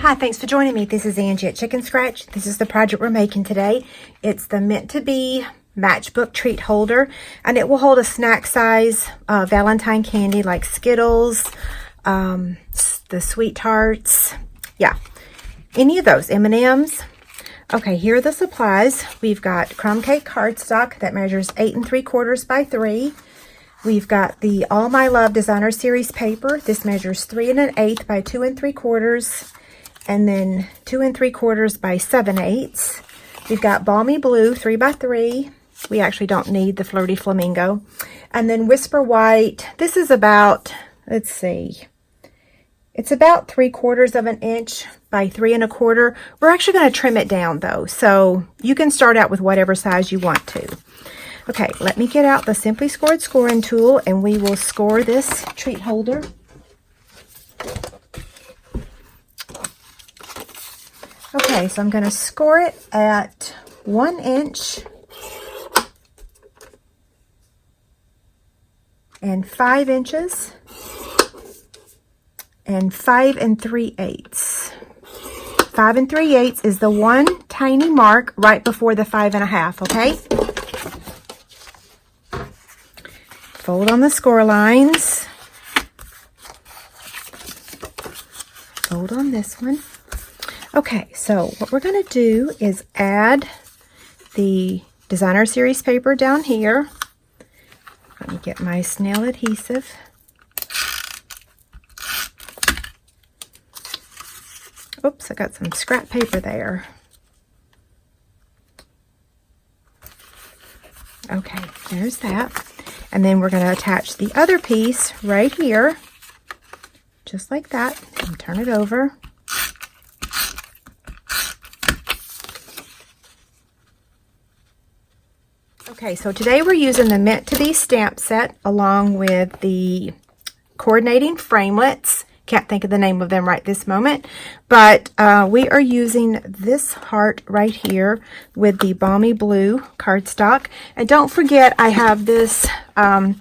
Hi, thanks for joining me. This is Angie at ChicnScratch. This is the project we're making today. It's the Meant to Be Matchbook treat holder, and it will hold a snack size Valentine candy like Skittles, the Sweet Tarts, yeah, any of those, M&Ms. Okay, here are the supplies. We've got crumb cake cardstock that measures 8 3/4 by 3. We've got the All My Love Designer Series paper. This measures 3 1/8 by 2 3/4, and then 2 3/4 by 7/8. We've got Balmy Blue 3 by 3. We actually don't need the Flirty Flamingo. And then Whisper White. This is about, let's see, it's about 3/4 of an inch by 3 1/4. We're actually going to trim it down though, so you can start out with whatever size you want to. Okay, let me get out the Simply Scored scoring tool and we will score this treat holder. Okay, so I'm going to score it at 1 inch and 5 inches and 5 3/8. 5 3/8 is the one tiny mark right before the 5 1/2, okay? Fold on the score lines. Fold on this one. Okay, so what we're going to do is add the Designer Series paper down here. Let me get my snail adhesive. Oops, I got some scrap paper there. Okay, there's that. And then we're going to attach the other piece right here, just like that, and turn it over. Okay, so today we're using the Meant to Be stamp set along with the coordinating framelits. Can't think of the name of them right this moment, but we are using this heart right here with the Balmy Blue cardstock. And don't forget, I have this, I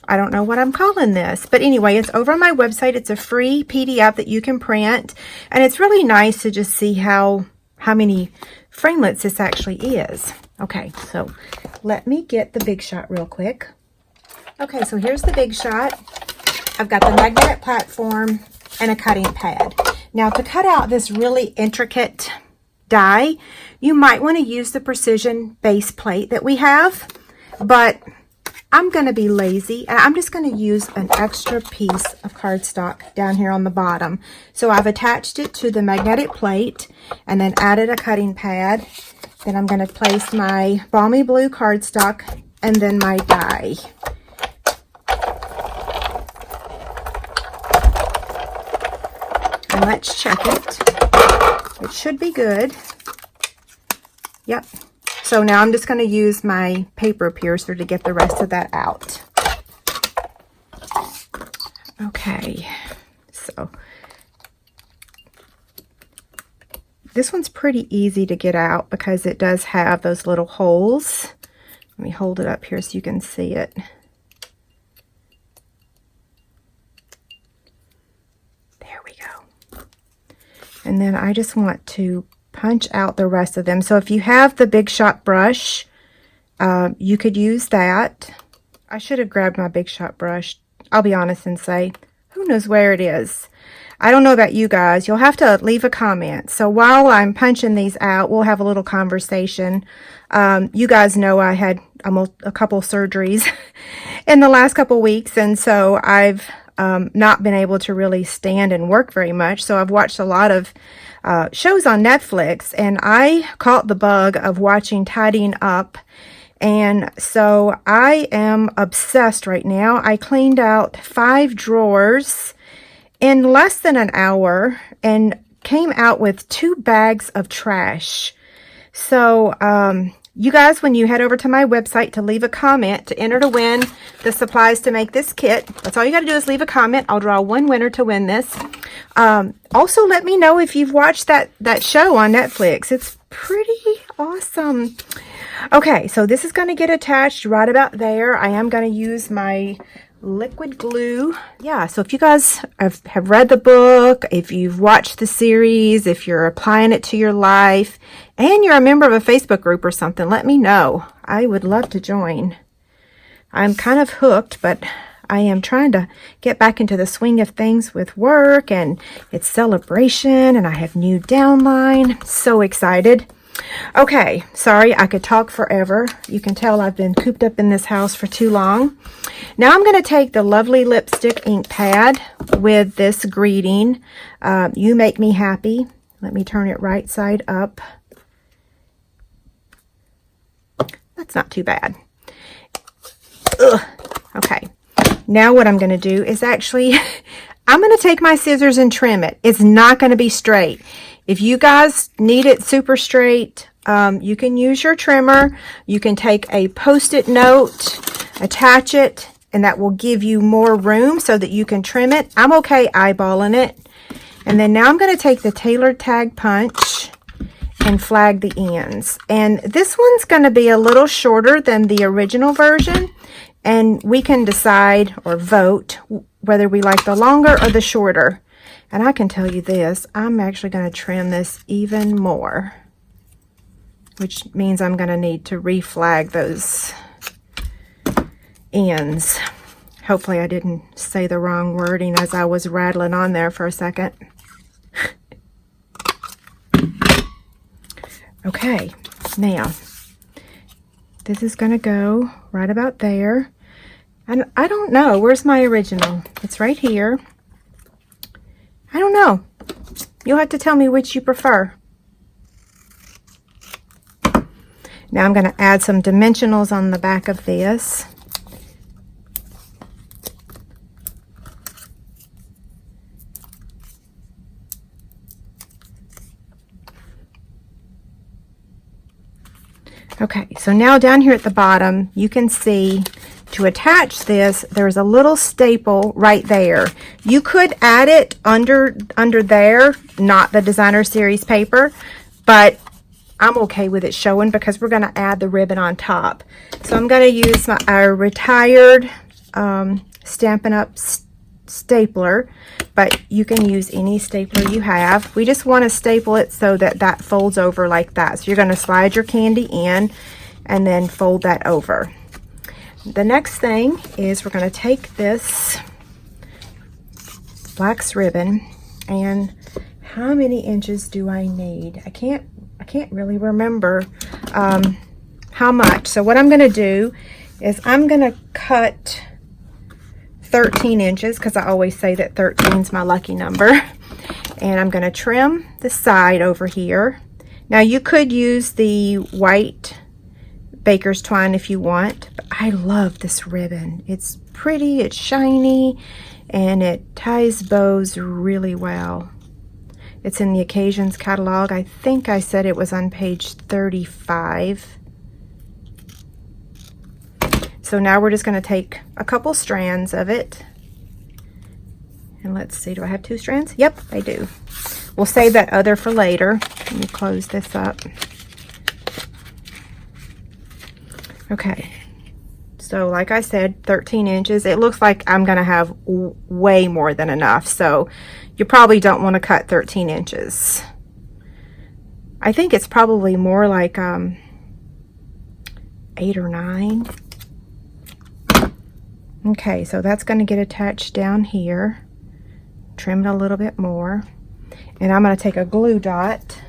don't know what I'm calling this, but anyway, it's over on my website. It's a free PDF that you can print, and it's really nice to just see how many framelits this actually is. Okay, so let me get the Big Shot real quick. Okay, so here's the Big Shot. I've got the magnetic platform and a cutting pad. Now, to cut out this really intricate die, you might want to use the precision base plate that we have, but I'm going to be lazy and I'm just going to use an extra piece of cardstock down here on the bottom. So I've attached it to the magnetic plate and then added a cutting pad. Then I'm going to place my Balmy Blue cardstock and then my die. And let's check it. It should be good. Yep. So now I'm just going to use my paper piercer to get the rest of that out. Okay. So this one's pretty easy to get out because it does have those little holes. Let me hold it up here so you can see it. And then I just want to punch out the rest of them. So if you have the Big Shot brush, you could use that. I should have grabbed my Big Shot brush. I'll be honest and say, who knows where it is? I don't know about you guys. You'll have to leave a comment. So while I'm punching these out, we'll have a little conversation. You guys know I had almost a couple surgeries in the last couple weeks, and so I've not been able to really stand and work very much. So I've watched a lot of shows on Netflix, and I caught the bug of watching Tidying Up. And so I am obsessed right now. I cleaned out 5 drawers in less than an hour and came out with 2 bags of trash. So you guys, when you head over to my website to leave a comment to enter to win the supplies to make this kit, that's all you got to do is leave a comment. I'll draw one winner to win this. Also, let me know if you've watched that show on Netflix. It's pretty awesome. Okay, so this is going to get attached right about there. I am going to use my liquid glue. Yeah, so if you guys have read the book, if you've watched the series, if you're applying it to your life, and you're a member of a Facebook group or something, let me know. I would love to join. I'm kind of hooked, but I am trying to get back into the swing of things with work, and it's celebration, and I have new downline. So excited. Okay, sorry, I could talk forever. You can tell I've been cooped up in this house for too long. Now I'm going to take the lovely lipstick ink pad with this greeting, You Make Me Happy. Let me turn it right side up. That's not too bad. Ugh. Okay, now what I'm going to do is actually, I'm going to take my scissors and trim it. It's not going to be straight. If you guys need it super straight, you can use your trimmer. You can take a Post-it note, attach it, and that will give you more room so that you can trim it. I'm okay eyeballing it. And then now I'm going to take the tailored tag punch and flag the ends. And this one's going to be a little shorter than the original version. And we can decide or vote whether we like the longer or the shorter. And I can tell you this, I'm actually going to trim this even more, which means I'm going to need to reflag those ends. Hopefully I didn't say the wrong wording as I was rattling on there for a second. Okay, now this is going to go right about there. And I don't know, where's my original? It's right here. I don't know. You'll have to tell me which you prefer. Now I'm going to add some dimensionals on the back of this. Okay, so now down here at the bottom, you can see to attach this, there's a little staple right there. You could add it under there, not the designer series paper, but I'm okay with it showing because we're going to add the ribbon on top. So I'm going to use our retired Stampin' Up! Stapler, but you can use any stapler you have. We just want to staple it so that that folds over like that. So you're going to slide your candy in and then fold that over. The next thing is we're going to take this flax ribbon, and how many inches do I need? I can't really remember how much. So what I'm going to do is I'm going to cut 13 inches because I always say that 13 is my lucky number. And I'm going to trim the side over here. Now you could use the white baker's twine if you want, but I love this ribbon. It's pretty, it's shiny, and it ties bows really well. It's in the Occasions catalog. I think I said it was on page 35. So now we're just going to take a couple strands of it. And let's see, do I have 2 strands? Yep, I do. We'll save that other for later. Let me close this up. Okay, so like I said, 13 inches. It looks like I'm going to have way more than enough, so you probably don't want to cut 13 inches. I think it's probably more like 8 or 9. Okay, so that's going to get attached down here. Trim it a little bit more. And I'm going to take a glue dot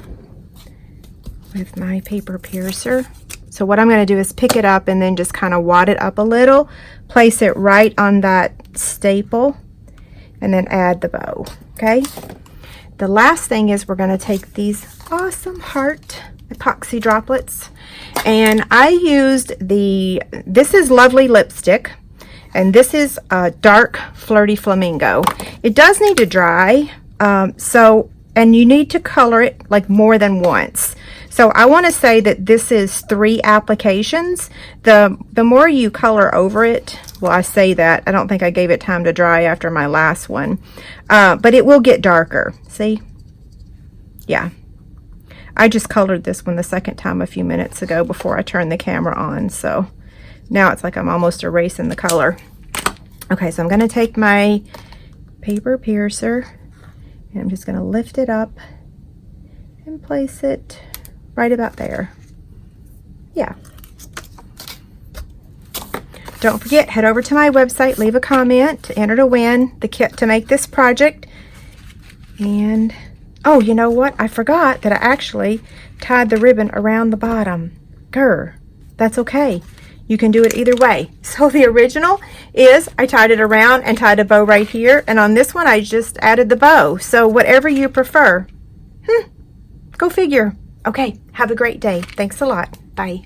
with my paper piercer. So what I'm going to do is pick it up and then just kind of wad it up a little, place it right on that staple, and then add the bow. Okay. The last thing is we're going to take these awesome heart epoxy droplets, and I used this is Lovely Lipstick, and this is a dark Flirty Flamingo. It does need to dry, and you need to color it like more than once. So I want to say that this is 3 applications. The more you color over it, well, I say that, I don't think I gave it time to dry after my last one, but it will get darker. See? Yeah. I just colored this one the second time a few minutes ago before I turned the camera on, so now it's like I'm almost erasing the color. Okay, so I'm going to take my paper piercer and I'm just going to lift it up and place it right about there. Yeah. Don't forget, head over to my website, leave a comment, enter to win the kit to make this project. And, oh, you know what? I forgot that I actually tied the ribbon around the bottom. Grr, that's okay. You can do it either way. So the original is I tied it around and tied a bow right here. And on this one, I just added the bow. So whatever you prefer. Go figure. Okay, have a great day. Thanks a lot. Bye.